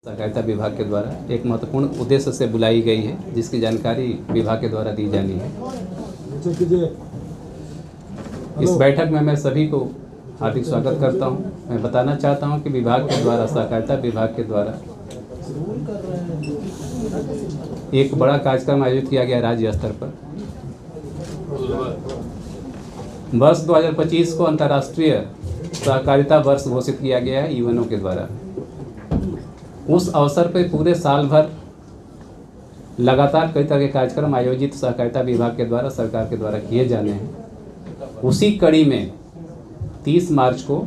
सहकारिता विभाग के द्वारा एक महत्वपूर्ण उद्देश्य से बुलाई गई है, जिसकी जानकारी विभाग के द्वारा दी जानी है। इस बैठक में मैं सभी को हार्दिक स्वागत करता हूं। मैं बताना चाहता हूं कि विभाग के द्वारा, सहकारिता विभाग के द्वारा एक बड़ा कार्यक्रम आयोजित किया गया राज्य स्तर पर। वर्ष 2025 को अंतर्राष्ट्रीय सहकारिता वर्ष घोषित किया गया है यूएनओ के द्वारा। उस अवसर पर पूरे साल भर लगातार कई तरह के कार्यक्रम आयोजित सहकारिता विभाग के द्वारा, सरकार के द्वारा किए जाने हैं। उसी कड़ी में 30 मार्च को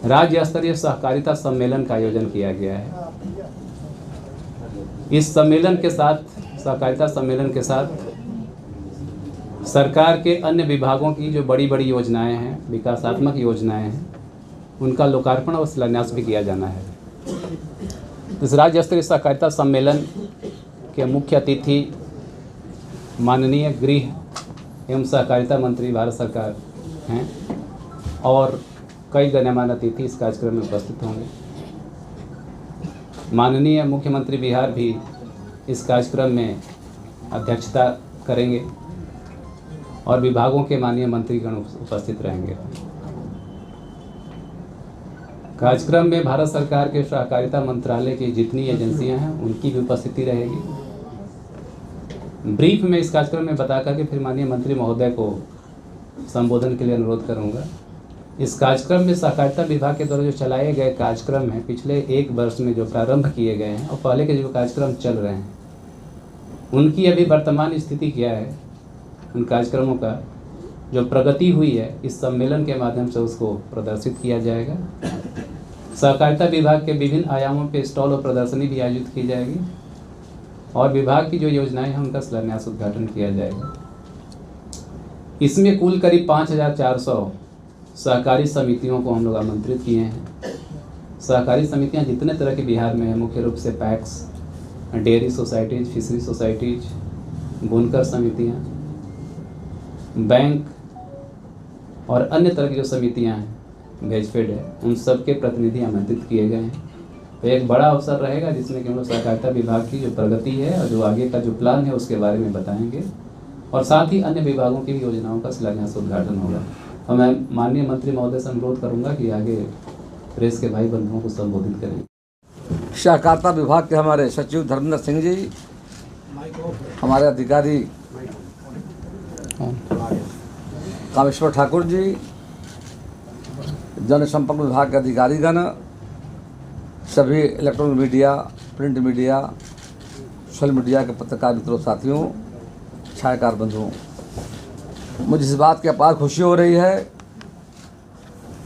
राज्य स्तरीय सहकारिता सम्मेलन का आयोजन किया गया है। इस सम्मेलन के साथ, सहकारिता सम्मेलन के साथ सरकार के अन्य विभागों की जो बड़ी बड़ी योजनाएं हैं, विकासात्मक योजनाएं हैं, उनका लोकार्पण और शिलान्यास भी किया जाना है। इस राज्य स्तरीय सहकारिता सम्मेलन के मुख्य अतिथि माननीय गृह एवं सहकारिता मंत्री भारत सरकार हैं और कई गण्यमान्य अतिथि इस कार्यक्रम में उपस्थित होंगे। माननीय मुख्यमंत्री बिहार भी इस कार्यक्रम में अध्यक्षता करेंगे और विभागों के माननीय मंत्रीगण उपस्थित रहेंगे। कार्यक्रम में भारत सरकार के सहकारिता मंत्रालय की जितनी एजेंसियां हैं उनकी भी उपस्थिति रहेगी। ब्रीफ में इस कार्यक्रम में बता करके फिर माननीय मंत्री महोदय को संबोधन के लिए अनुरोध करूंगा। इस कार्यक्रम में सहकारिता विभाग के द्वारा जो चलाए गए कार्यक्रम हैं, पिछले एक वर्ष में जो प्रारंभ किए गए हैं और पहले के जो कार्यक्रम चल रहे हैं, उनकी अभी वर्तमान स्थिति क्या है, उन कार्यक्रमों का जो प्रगति हुई है, इस सम्मेलन के माध्यम से उसको प्रदर्शित किया जाएगा। सहकारिता विभाग के विभिन्न आयामों पे स्टॉल और प्रदर्शनी भी आयोजित की जाएगी और विभाग की जो योजनाएं हैं उनका शिलान्यास उद्घाटन किया जाएगा। इसमें कुल करीब 5400 सहकारी समितियों को हम लोग आमंत्रित किए हैं। सहकारी समितियां जितने तरह के बिहार में हैं, मुख्य रूप से PACS, dairy societies, fishery societies, बुनकर समितियां, बैंक और अन्य तरह की जो समितियां हैं, वेजफेड है, उन सब के प्रतिनिधि आमंत्रित किए गए हैं। तो एक बड़ा अवसर रहेगा जिसमें कि हम लोग सहकारिता विभाग की जो प्रगति है और जो आगे का जो प्लान है उसके बारे में बताएंगे और साथ ही अन्य विभागों की योजनाओं का शिलान्यास उद्घाटन होगा। और मैं माननीय मंत्री महोदय से अनुरोध करूंगा कि आगे प्रेस के भाई बंधुओं को संबोधित करें। सहकारिता विभाग के हमारे सचिव धर्मेंद्र सिंह जी, हमारे अधिकारी कामेश्वर ठाकुर जी, जनसंपर्क विभाग के अधिकारीगण, सभी electronic media, print media, social media के पत्रकार मित्रों, साथियों, छायाकार बंधुओं, मुझे इस बात की अपार खुशी हो रही है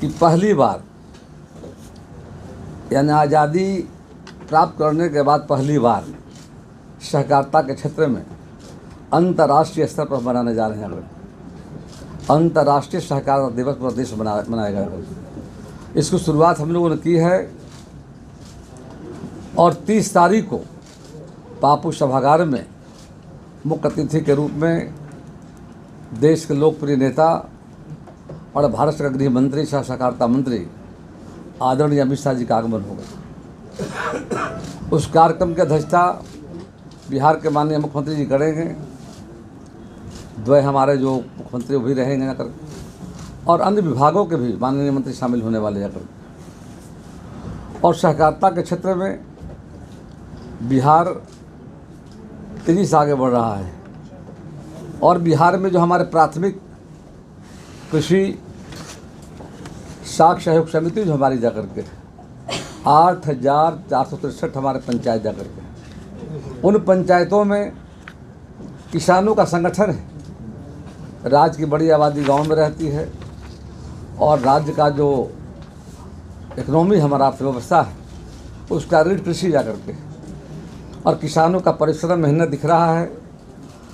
कि पहली बार, यानी आज़ादी प्राप्त करने के बाद पहली बार सहकारिता के क्षेत्र में अंतर्राष्ट्रीय स्तर पर मनाने जा रहे हैं। अंतर्राष्ट्रीय सहकारिता दिवस पूरा देश मनाया गया। इसकी शुरुआत हम लोगों ने की है और 30 तारीख को बापू सभागार में मुख्य अतिथि के रूप में देश के लोकप्रिय नेता और भारत के गृह मंत्री सह सहकारिता मंत्री आदरणीय अमित शाह जी का आगमन होगा। उस कार्यक्रम की अध्यक्षता बिहार के माननीय मुख्यमंत्री जी करेंगे। द्वय हमारे जो मुख्यमंत्री भी रहेंगे जाकर और अन्य विभागों के भी माननीय मंत्री शामिल होने वाले जाकर। और सहकारिता के क्षेत्र में बिहार तेजी से आगे बढ़ रहा है और बिहार में जो हमारे प्राथमिक कृषि साख सहयोग समिति जो हमारी जाकर के 8,463 हमारे पंचायत जाकर के, उन पंचायतों में किसानों का संगठन है। राज्य की बड़ी आबादी गांव में रहती है और राज्य का जो इकोनॉमी हमारा अर्थव्यवस्था है उसका रीढ़ कृषि जाकर के, और किसानों का परिश्रम मेहनत दिख रहा है।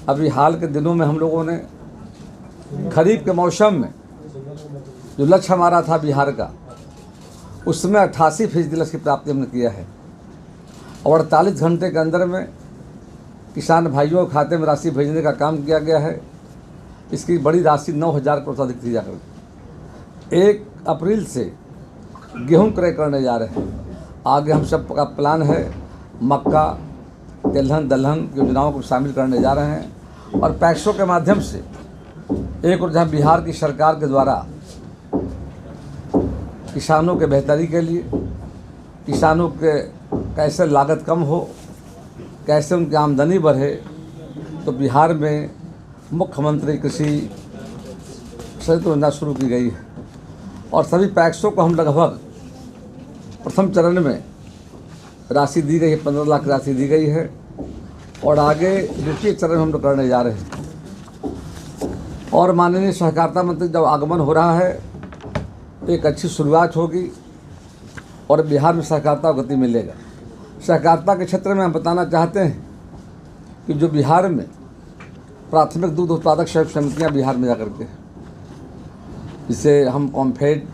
अभी हाल के दिनों में हम लोगों ने खरीफ के मौसम में जो लक्ष्य हमारा था बिहार का, उसमें 88% लक्ष्य की प्राप्ति हमने किया है और 48 घंटे के अंदर में किसान भाइयों के खाते में राशि भेजने का काम किया गया है। इसकी बड़ी राशि 9,000 करोड़ से अधिक थी जाकर 1 अप्रैल से गेहूं क्रय करने जा रहे हैं आगे हम सब का प्लान है मक्का, तिलहन, दलहन योजनाओं को शामिल करने जा रहे हैं। और पैक्सों के माध्यम से एक और जहाँ बिहार की सरकार के द्वारा किसानों के बेहतरी के लिए, किसानों के कैसे लागत कम हो, कैसे उनकी आमदनी बढ़े, तो बिहार में मुख्यमंत्री कृषि संयुक्त योजना शुरू की गई है। और सभी पैक्सों को हम लगभग प्रथम चरण में राशि दी गई है, 15 लाख राशि दी गई है। और आगे द्वितीय चरण में हम लोग करने जा रहे हैं। और माननीय सहकारिता मंत्री जब आगमन हो रहा है तो एक अच्छी शुरुआत होगी और बिहार में सहकारिता को गति मिलेगा। सहकारिता के क्षेत्र में हम बताना चाहते हैं कि जो बिहार में प्राथमिक दूध उत्पादक सहयोग समितियाँ बिहार में जाकर के, जिसे हम कॉम्फेड,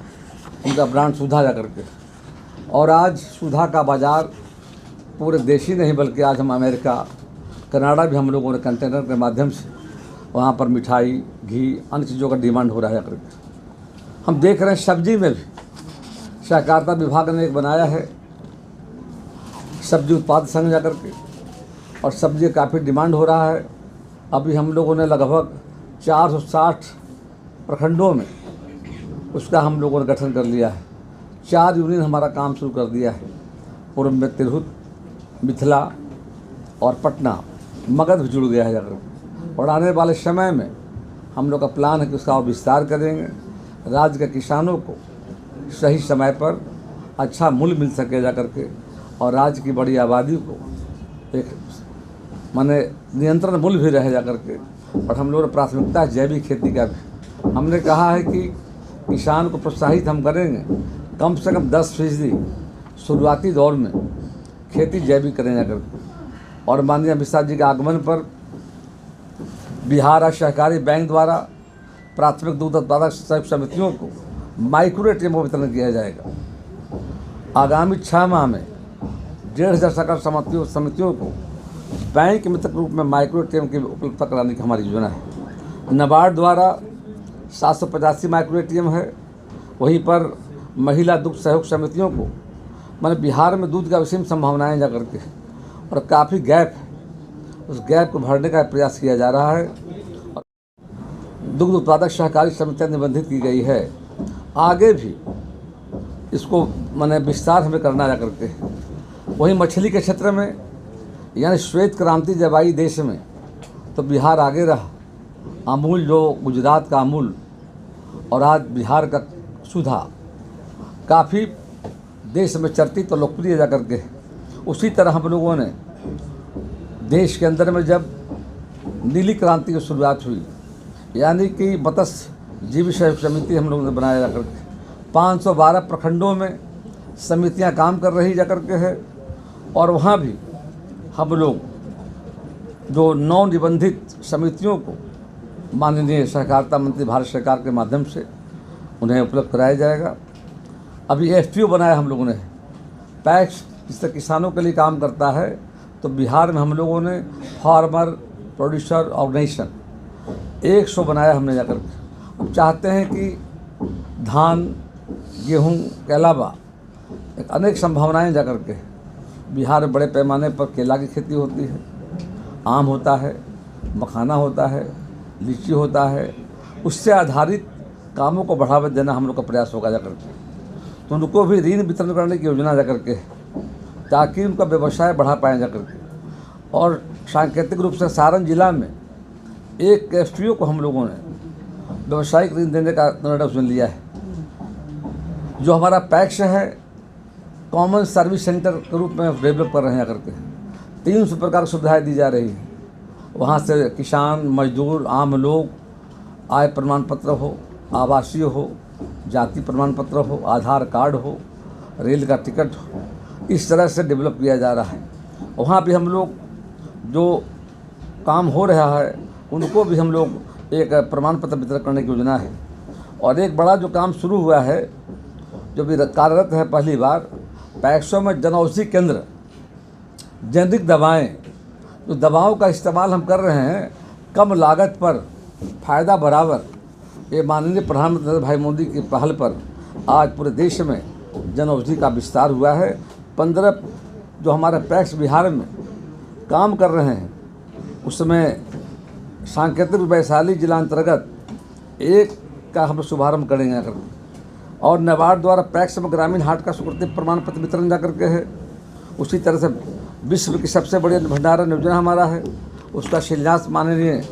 उनका ब्रांड सुधा जा करके, और आज सुधा का बाज़ार पूरे देश ही नहीं बल्कि आज हम अमेरिका, कनाडा भी हम लोगों ने कंटेनर के माध्यम से वहाँ पर मिठाई, घी, अन्य चीज़ों का डिमांड हो रहा है करके। हम देख रहे हैं सब्जी में भी सहकारिता विभाग ने एक बनाया है सब्जी उत्पाद संघ जा करके, और सब्जी काफ़ी डिमांड हो रहा है। अभी हम लोगों ने लगभग 460 प्रखंडों में उसका हम लोगों ने गठन कर लिया है। 4 यूनियन हमारा काम शुरू कर दिया है। पूर्व में तिरहुत, मिथिला और पटना, मगध भी जुड़ गया है जाकर। और आने वाले समय में हम लोग का प्लान है कि उसका विस्तार करेंगे, राज्य के किसानों को सही समय पर अच्छा मूल्य मिल सके जा करके, और राज्य की बड़ी आबादी को एक माने नियंत्रण मूल्य भी रहे जा करके। और हम लोगों ने प्राथमिकता जैविक खेती का भी हमने कहा है कि किसान को प्रोत्साहित हम करेंगे, कम से कम 10% शुरुआती दौर में खेती जैविक करें जा करके। और माननीय अमित शाह जी के आगमन पर बिहार राज्य सहकारी बैंक द्वारा प्राथमिक दूध उत्पादक सहयोग समितियों को माइक्रो एटीएम का वितरण किया जाएगा। आगामी 6 माह में 1,500 सहकारी समितियों को बैंक मित्र के रूप में माइक्रो एटीएम की उपलब्धता कराने की हमारी योजना है। नाबार्ड द्वारा 785 माइक्रो एटीएम है। वहीं पर महिला दुग्ध सहयोग समितियों को मैंने बिहार में दूध का विषय संभावनाएँ जा करके, और काफ़ी गैप है, उस गैप को भरने का प्रयास किया जा रहा है। दुग्ध उत्पादक सहकारी समितियाँ निबंधित की गई है। आगे भी इसको मैंने विस्तार हमें करना जा करके। वहीं मछली के क्षेत्र में यानी श्वेत क्रांति जब आई देश में तो बिहार आगे रहा। अमूल जो गुजरात का अमूल और आज बिहार का सुधा काफ़ी देश में चर्चित और लोकप्रिय जा करके। उसी तरह हम लोगों ने देश के अंदर में जब नीली क्रांति की शुरुआत हुई, यानी कि मत्स्य जीवी सहयोग समिति हम लोगों ने बनाया जा करके 512 प्रखंडों में समितियां काम कर रही जा करके है। और वहाँ भी हम लोग जो नौ निबंधित समितियों को माननीय सहकारिता मंत्री भारत सरकार के माध्यम से उन्हें उपलब्ध कराया जाएगा। अभी FPO बनाया हम लोगों ने, पैक्स जिससे किसानों के लिए काम करता है। तो बिहार में हम लोगों ने फार्मर प्रोड्यूसर ऑर्गेनाइजेशन 100 बनाया हमने जाकर के। अब चाहते हैं कि धान, गेहूं के अलावा एक अनेक संभावनाएं जा कर के बिहार में बड़े पैमाने पर केला की खेती होती है, आम होता है, मखाना होता है, लीची होता है। उससे आधारित कामों को बढ़ावा देना हम लोग का प्रयास होगा जा कर के। तो उनको भी ऋण वितरण करने की योजना जा कर के, ताकि उनका व्यवसाय बढ़ा पाए जा करके। और सांकेतिक रूप से सारण जिला में एक FPO को हम लोगों ने व्यवसायिक ऋण देने का निर्णय उसने लिया है। जो हमारा पैक्स है कॉमन सर्विस सेंटर के रूप में डेवलप कर रहे हैं करके 300 प्रकार की सुविधाएँ दी जा रही हैं। वहाँ से किसान, मजदूर, आम लोग आय प्रमाण पत्र हो, आवासीय हो, जाति प्रमाण पत्र हो, आधार कार्ड हो, रेल का टिकट हो, इस तरह से डेवलप किया जा रहा है। वहाँ भी हम लोग जो काम हो रहा है उनको भी हम लोग एक प्रमाण पत्र वितरण करने की योजना है। और एक बड़ा जो काम शुरू हुआ है, जो भी कार्यरत है पहली बार, पैक्सों में जनऔषधि केंद्र, जेनरिक दवाएं, जो दवाओं का इस्तेमाल हम कर रहे हैं कम लागत पर फ़ायदा बराबर, ये माननीय प्रधानमंत्री भाई मोदी की पहल पर आज पूरे देश में जनऔषधि का विस्तार हुआ है। 15 जो हमारे पैक्स बिहार में काम कर रहे हैं, उसमें सांकेतिक वैशाली जिला अंतर्गत एक का हम शुभारम्भ करेंगे जाकर, और नाबार्ड द्वारा पैक्स में ग्रामीण हाट का स्वीकृति प्रमाण पत्र वितरण जाकर के है। उसी तरह से विश्व की सबसे बड़ी भंडारण योजना हमारा है, उसका शिलान्यास माननीय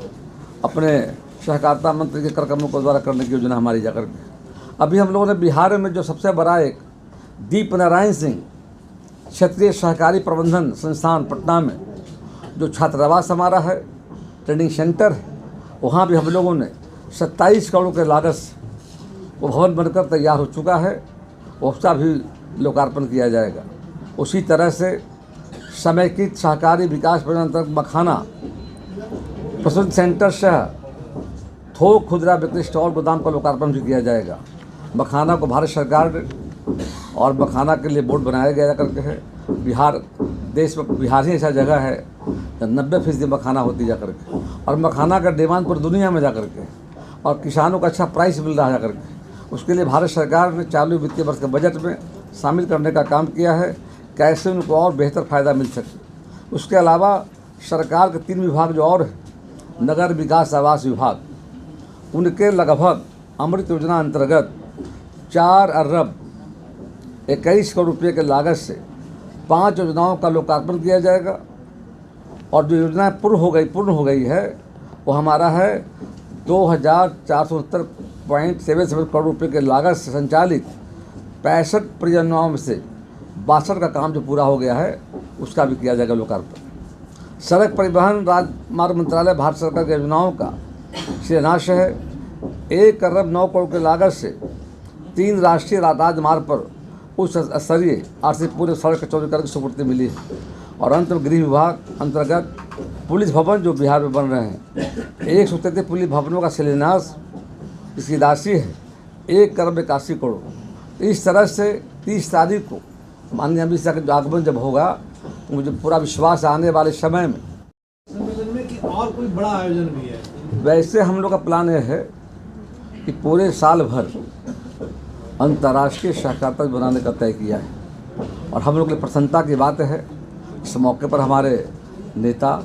अपने सहकारिता मंत्री के कार्यक्रमों द्वारा करने की योजना हमारी जाकर के। अभी हम लोगों ने बिहार में जो सबसे बड़ा एक दीप नारायण सिंह क्षेत्रीय सहकारी प्रबंधन संस्थान पटना में जो छात्रावास हमारा है, ट्रेनिंग सेंटर है, वहाँ भी हम लोगों ने 27 करोड़ के लागत से वो भवन बनकर तैयार हो चुका है, उसका भी लोकार्पण किया जाएगा। उसी तरह से समेकित सहकारी विकास परियोजना अंतर्गत मखाना प्रसूति सेंटर से थोक खुदरा बिक्री स्टॉल गोदाम का लोकार्पण भी किया जाएगा। मखाना को भारत सरकार और मखाना के लिए बोर्ड बनाया गया करके है। बिहार देश में बिहार ही ऐसा जगह है 90% मखाना होती जा करके, और मखाना का डिमांड पूरी दुनिया में जा करके, और किसानों को अच्छा प्राइस मिल रहा है जा करके। उसके लिए भारत सरकार ने चालू वित्तीय वर्ष के बजट में शामिल करने का काम किया है, कैसे उनको और बेहतर फ़ायदा मिल सके। उसके अलावा सरकार के 3 विभाग जो और हैं, नगर विकास आवास विभाग, उनके लगभग अमृत योजना अंतर्गत 4 अरब 21 करोड़ रुपये के लागत से 5 योजनाओं का लोकार्पण किया जाएगा। और जो योजनाएं पूर्ण हो गई है वो हमारा है 2470.77 करोड़ रुपये के लागत से संचालित 65 परियोजनाओं में से 62 का काम जो पूरा हो गया है उसका भी किया जाएगा लोकार्पण। सड़क परिवहन राजमार्ग मंत्रालय भारत सरकार की योजनाओं का शिलान्यास है। 1 अरब 9 करोड़ के लागत से 3 राष्ट्रीय राजमार्ग पर उच्च स्तरीय आर्थिक पूर्ण सड़क चौड़ीकरण की स्वीकृति मिली है। और अंत में गृह विभाग अंतर्गत पुलिस भवन जो बिहार में बन रहे हैं, 133 पुलिस भवनों का शिलान्यास, इसकी राशि है 1 अरब 81 करोड़। इस तरह से 30 तारीख को माननीय अमित शाह का आगमन जब होगा, मुझे पूरा विश्वास है आने वाले समय में सम्मेलन में कि और कोई बड़ा आयोजन भी है। वैसे हम लोग का प्लान यह है कि पूरे साल भर अंतर्राष्ट्रीय सहकारिता बनाने का तय किया है। और हम लोग के लिए प्रसन्नता की बात है, इस मौके पर हमारे नेता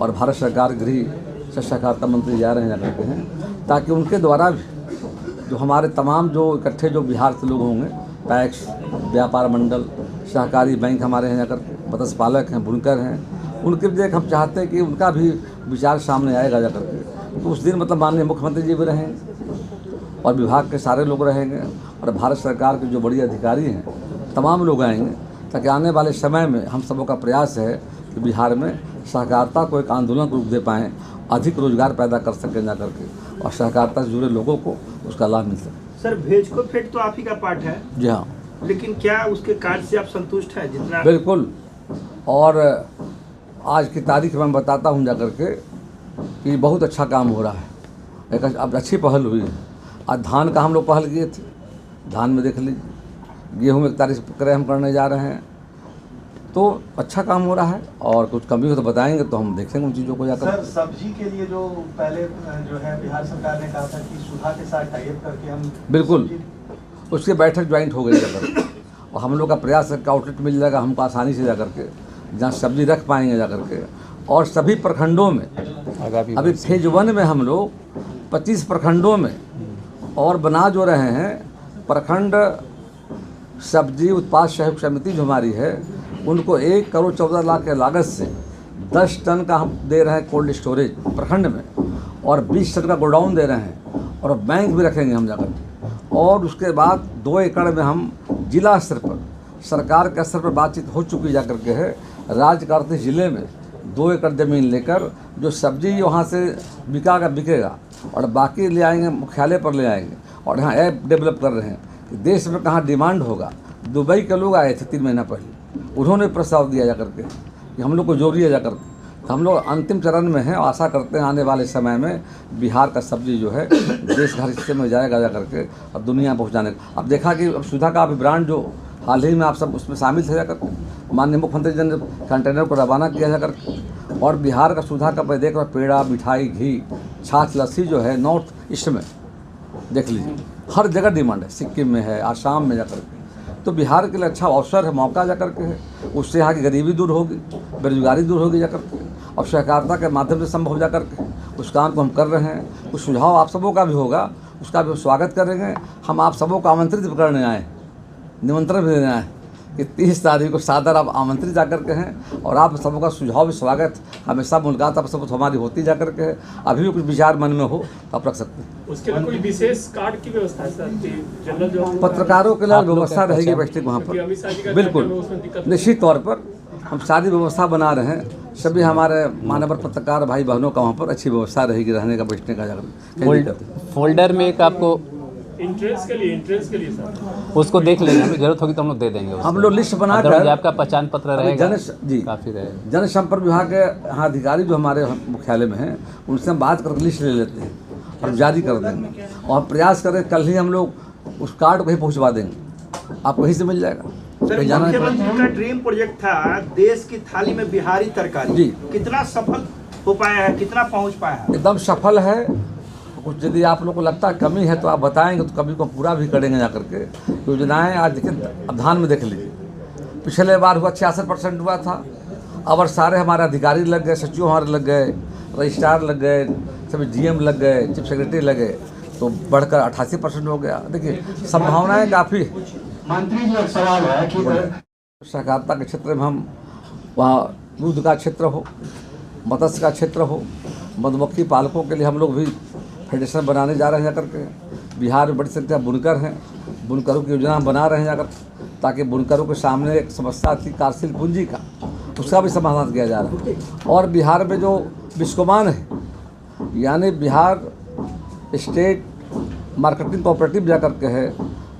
और भारत सरकार गृह से सहकारिता मंत्री जा रहे हैं ताकि उनके द्वारा भी जो हमारे तमाम जो इकट्ठे जो बिहार से लोग होंगे, पैक्स, व्यापार मंडल, सहकारी बैंक हमारे यहाँ जाकर मत्स्य पालक हैं, बुनकर हैं, उनके भी हम चाहते हैं कि उनका भी विचार सामने आएगा जाकर के। तो उस दिन मतलब माननीय मुख्यमंत्री जी भी रहेंगे और विभाग के सारे लोग रहेंगे और भारत सरकार के जो बड़ी अधिकारी हैं तमाम लोग आएंगे, ताकि आने वाले समय में हम सबों का प्रयास है कि बिहार में सहकारिता को एक आंदोलन रूप दे पाएँ, अधिक रोजगार पैदा कर सकें जा करके, और सहकारिता से जुड़े लोगों को उसका लाभ मिल सके। सर, भेज को फेड तो आप ही का पार्ट है। जी हाँ, लेकिन क्या उसके कार्य से आप संतुष्ट हैं जितना? बिल्कुल। और आज की तारीख में मैं बताता हूँ जाकर के कि बहुत अच्छा काम हो रहा है, एक अब अच्छी पहल हुई है। आज धान का हम लोग पहल किए थे, धान में देख लीजिए, गेहूँ में 41 क्रय हम करने जा रहे हैं, तो अच्छा काम हो रहा है। और कुछ कमी हो तो बताएंगे तो हम देखेंगे उन चीज़ों को जाकर। सर, सब्जी के लिए जो पहले जो है बिहार सरकार ने कहा था कि सुधा के साथ टाइप करके हम, बिल्कुल उसकी बैठक ज्वाइंट हो गई जाकर, और हम लोग का प्रयास है कि आउटलेट मिल जाएगा हमको आसानी से जाकर के, जहाँ सब्जी रख पाएंगे जाकर के। और सभी प्रखंडों में अभी फेज 1 में हम लोग 25 प्रखंडों में और बना जो रहे हैं, प्रखंड सब्जी उत्पाद सहयोग समिति जो हमारी है उनको 1 करोड़ 14 लाख के लागत से 10 टन का हम दे रहे हैं कोल्ड स्टोरेज प्रखंड में, और 20 टन का गोडाउन दे रहे हैं, और बैंक भी रखेंगे हम जाकर। और उसके बाद 2 एकड़ में हम जिला स्तर पर, सरकार के स्तर पर बातचीत हो चुकी जाकर के है, राज्य का 38 जिले में 2 एकड़ ज़मीन लेकर जो सब्जी वहाँ से बिकेगा, और बाकी ले आएंगे मुख्यालय पर ले आएंगे। और यहाँ ऐप डेवलप कर रहे हैं कि देश में कहाँ डिमांड होगा। दुबई के लोग आए थे 3 महीना पहले, उन्होंने प्रस्ताव दिया जाकर के कि हम लोग को जोड़िए जाकर के। तो हम लोग अंतिम चरण में हैं, आशा करते हैं आने वाले समय में बिहार का सब्जी जो है देश हर हिस्से में जाएगा जा करके और दुनिया पहुँचाने का। अब देखा कि अब सुधा का अभी ब्रांड जो हाल ही में आप सब उसमें शामिल थे जाकर, माननीय मुख्यमंत्री जी ने कंटेनर को रवाना किया जाकर, और बिहार का सुधा का मैं देख रहा, पेड़ा, मिठाई, घी, छाछ, लस्सी जो है नॉर्थ ईस्ट में देख लीजिए हर जगह डिमांड है, सिक्किम में है, आसाम में जाकर के। तो बिहार के लिए अच्छा अवसर है, मौका जा करके है। उससे यहाँ की गरीबी दूर होगी, बेरोजगारी दूर होगी जा करके, और सहकारिता के माध्यम से संभव जा करके उस काम को हम कर रहे हैं। कुछ सुझाव आप सबों का भी होगा, उसका भी स्वागत करेंगे। हम आप सबों को आमंत्रित करने आए, निमंत्रण भी देने आए कि 30 तारीख को सादर आप आमंत्रित जा करके हैं, और आप सबों का सुझाव भी स्वागत, हमेशा मुलाकात आप सबको हमारी होती जा करके है। अभी भी कुछ विचार मन में हो तो आप रख सकते हैं। उसके लिए कोई विशेष कार्ड की व्यवस्था है सर कि जनरल जो पत्रकारों के लिए व्यवस्था रहेगी बैठक वहाँ क्योंकि अमित शाह जी का पर, बिल्कुल कार्यक्रम है, उसमें दिक्कत निश्चित तौर पर हम सारी व्यवस्था बना रहे हैं। सभी हमारे मानवर पत्रकार भाई बहनों का वहाँ पर अच्छी व्यवस्था रहेगी, रहने का, बैठने का जाकर। फोल्डर में एक आपको एंट्रेंस के लिए सर उसको देख लेंगे, हमें जरूरत होगी तो हम लोग दे देंगे। हम लोग लिस्ट बना अदरवाइज कर आपका पहचान पत्र रहेगा, जी काफ़ी रहेगा। जनसंपर्क विभाग के यहाँ अधिकारी जो हमारे मुख्यालय में हैं, उनसे हम बात करके लिस्ट ले लेते हैं और जारी कर देंगे, और प्रयास करें कल ही हम लोग उस कार्ड को ही पहुँचवा देंगे, आपको वहीं से मिल जाएगा। सर, कहीं जाना नहीं मुख्यमंत्री का ड्रीम प्रोजेक्ट था देश की थाली में बिहारी तरकारी, जी। कितना सफल हो पाया है, कितना पहुंच पाया है? एकदम सफल है। कुछ यदि आप लोग को लगता है कमी है तो आप बताएंगे, तो कमी को पूरा भी करेंगे जा करके। योजनाएं आज देखिए, अवधान में देख लीजिए, पिछले बार हुआ 66% हुआ था, अब सारे हमारे अधिकारी लग गए, सचिव हमारे लग गए, रजिस्ट्रार लग गए, सभी GM लग गए, चीफ सेक्रेटरी लगे, तो बढ़कर 88% हो गया। देखिए संभावनाएं काफ़ी। मंत्री जी एक सवाल है कि सहकारिता के क्षेत्र में हम वहाँ दूध का क्षेत्र हो, मत्स्य का क्षेत्र हो, मधुमक्खी पालकों के लिए हम लोग भी फेडरेशन बनाने जा रहे हैं जाकर के। बिहार में बड़ी संख्या बुनकर हैं, बुनकरों की योजना हम बना रहे हैं जाकर, ताकि बुनकरों के सामने एक समस्या थी कार्यशील पूंजी का, उसका भी समाधान किया जा रहा है। और बिहार में जो बिस्कोमान है, यानी बिहार स्टेट मार्केटिंग कोऑपरेटिव जा करके है,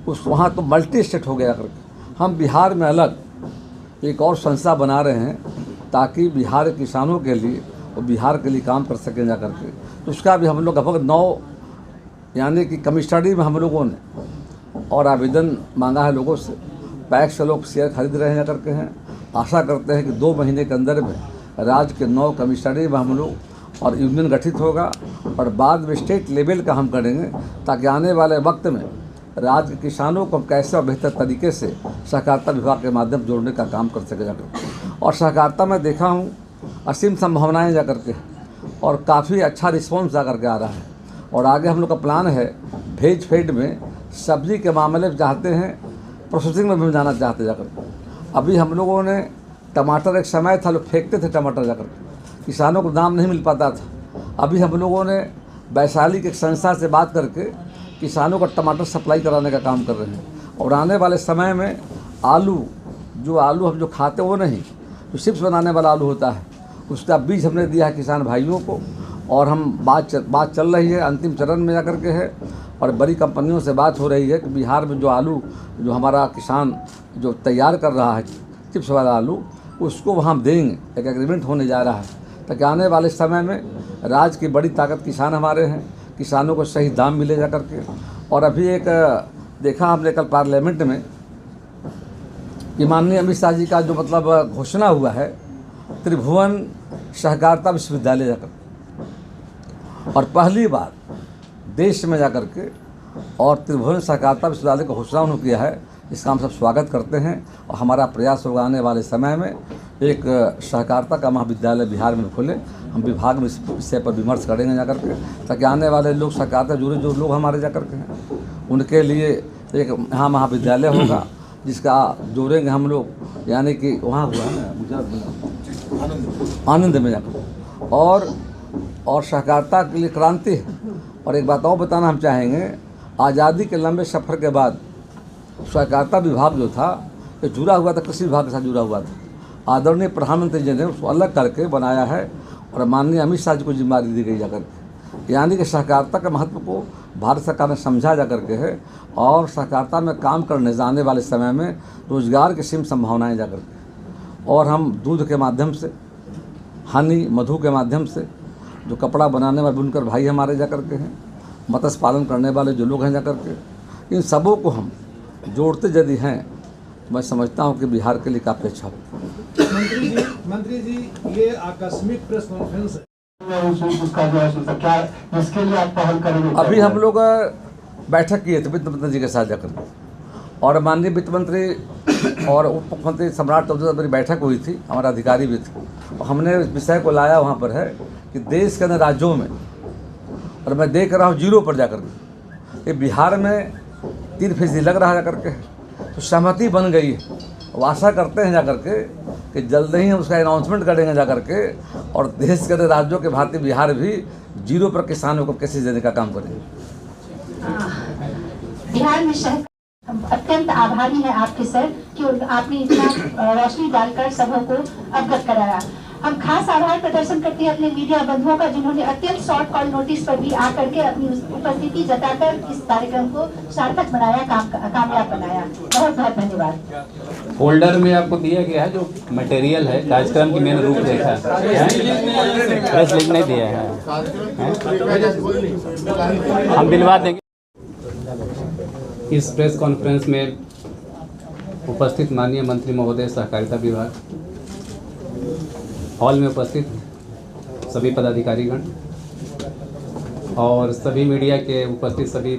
उस वहाँ तो मल्टी स्टेट हो गया करके, हम बिहार में अलग एक और संस्था बना रहे हैं, ताकि बिहार के किसानों के लिए और बिहार के लिए काम कर सकें जा करके। तो उसका भी हम लोग लगभग 9 यानी कि कमिश्नरी में हम लोगों ने और आवेदन मांगा है लोगों से। पैक्स से लोग शेयर खरीद रहे हैं जा करके हैं। आशा करते हैं कि 2 महीने के अंदर में राज्य के 9 कमिश्नरी में हम लोग और यूनियन गठित होगा, और बाद में स्टेट लेवल का हम करेंगे, ताकि आने वाले वक्त में राज्य के किसानों को कैसे और बेहतर तरीके से सहकारिता विभाग के माध्यम जोड़ने का काम कर सके जाकर। और सहकारिता में देखा हूँ असीम संभावनाएं जा करके, और काफ़ी अच्छा रिस्पॉन्स जा करके आ रहा है। और आगे हम लोग का प्लान है भेज फेड में, सब्जी के मामले में चाहते हैं, प्रोसेसिंग में भी जाना चाहते जाकर। अभी हम लोगों ने टमाटर, एक समय था लोग फेंकते थे टमाटर जाकर, किसानों को दाम नहीं मिल पाता था। अभी हम लोगों ने वैशाली की एक संस्था से बात करके किसानों को टमाटर सप्लाई कराने का काम कर रहे हैं। और आने वाले समय में आलू, जो आलू हम जो खाते वो नहीं, जो चिप्स बनाने वाला आलू होता है, उसका बीज हमने दिया है किसान भाइयों को। और हम बात चल रही है, अंतिम चरण में जाकर के है, और बड़ी कंपनियों से बात हो रही है कि बिहार में जो आलू जो हमारा किसान जो तैयार कर रहा है चिप्स वाला आलू, उसको वहाँ देंगे। एक एग्रीमेंट होने जा रहा है, ताकि आने वाले समय में राज्य की बड़ी ताकत किसान हमारे हैं, किसानों को सही दाम मिले जा करके। और अभी एक देखा हमने कल पार्लियामेंट में कि माननीय अमित शाह जी का जो मतलब घोषणा हुआ है, त्रिभुवन सहकारिता विश्वविद्यालय जाकर, और पहली बार देश में जाकर के और त्रिभुवन सहकारिता विश्वविद्यालय का घोषणा उन्होंने किया है। इसका हम सब स्वागत करते हैं, और हमारा प्रयास होगा आने वाले समय में एक सहकारिता का महाविद्यालय बिहार में खुले। हम विभाग में इस विषय पर विमर्श करेंगे जाकर के, ताकि आने वाले लोग सहकारिता जुड़े जो लोग हमारे जाकर के हैं, उनके लिए एक यहाँ महाविद्यालय होगा, जिसका जोड़ेंगे हम लोग। यानी कि वहाँ हुआ है आनंद में जाकर, और सहकारिता के लिए क्रांति है। और एक बात और बताना हम चाहेंगे, आज़ादी के लंबे सफ़र के बाद सहकारिता विभाग जो था ये जुड़ा हुआ था, कृषि विभाग के साथ जुड़ा हुआ था। आदरणीय प्रधानमंत्री जी ने उसको अलग करके बनाया है, और माननीय अमित शाह जी को जिम्मेदारी दी गई जाकर के। यानी कि सहकारिता के महत्व को भारत सरकार ने समझा जा करके है, और सहकारिता में काम करने जाने वाले समय में रोजगार की सीम संभावनाएँ जा करके। और हम दूध के माध्यम से, हनी मधु के माध्यम से, जो कपड़ा बनाने वाले बुनकर भाई हमारे जा करके हैं, मत्स्य पालन करने वाले जो लोग हैं जा करके, इन सबों को हम जोड़ते यदि हैं, मैं समझता हूं कि बिहार के लिए काफ़ी अच्छा हो। मंत्री जी ये आकस्मिक प्रेस कॉन्फ्रेंस उसका जो है क्या, इसके लिए आप पहल करेंगे? अभी हम लोग बैठक किए थे वित्त मंत्री जी के साथ जाकर, और माननीय वित्त मंत्री और उप मुख्यमंत्री सम्राट चौधरी से मेरी बैठक हुई थी, हमारे अधिकारी भी थे। हमने इस विषय को लाया वहाँ पर है कि देश के अन्य राज्यों में, और मैं देख रहा हूँ 0 पर जाकर के, ये बिहार में 3% लग रहा है जाकर के, तो सहमति बन गई है। वो आशा करते हैं जाकर के कि जल्द ही हम उसका अनाउंसमेंट करेंगे जाकर के, और देश के अन्य राज्यों के भांति बिहार भी 0 पर किसानों को कैसे देने का काम करेंगे। बिहार में हम अत्यंत आभारी हैं आपके सर कि आपने इतना रोशनी डालकर सबों को अवगत कराया। हम खास आभार प्रदर्शन करते हैं अपने मीडिया बंधुओं का, जिन्होंने अत्यंत शॉर्ट कॉल नोटिस पर भी आकर के अपनी उपस्थिति जताकर इस कार्यक्रम को सार्थक बनाया, कामयाब बनाया। बहुत बहुत धन्यवाद। फोल्डर में आपको दिया गया है जो मटेरियल है कार्यक्रम की मेन रूपरेखा, प्रेस लिंक नहीं दिया है, हम दिलवा देंगे। इस प्रेस कॉन्फ्रेंस में उपस्थित माननीय मंत्री महोदय सहकारिता विभाग, हॉल में उपस्थित सभी पदाधिकारीगण और सभी मीडिया के उपस्थित सभी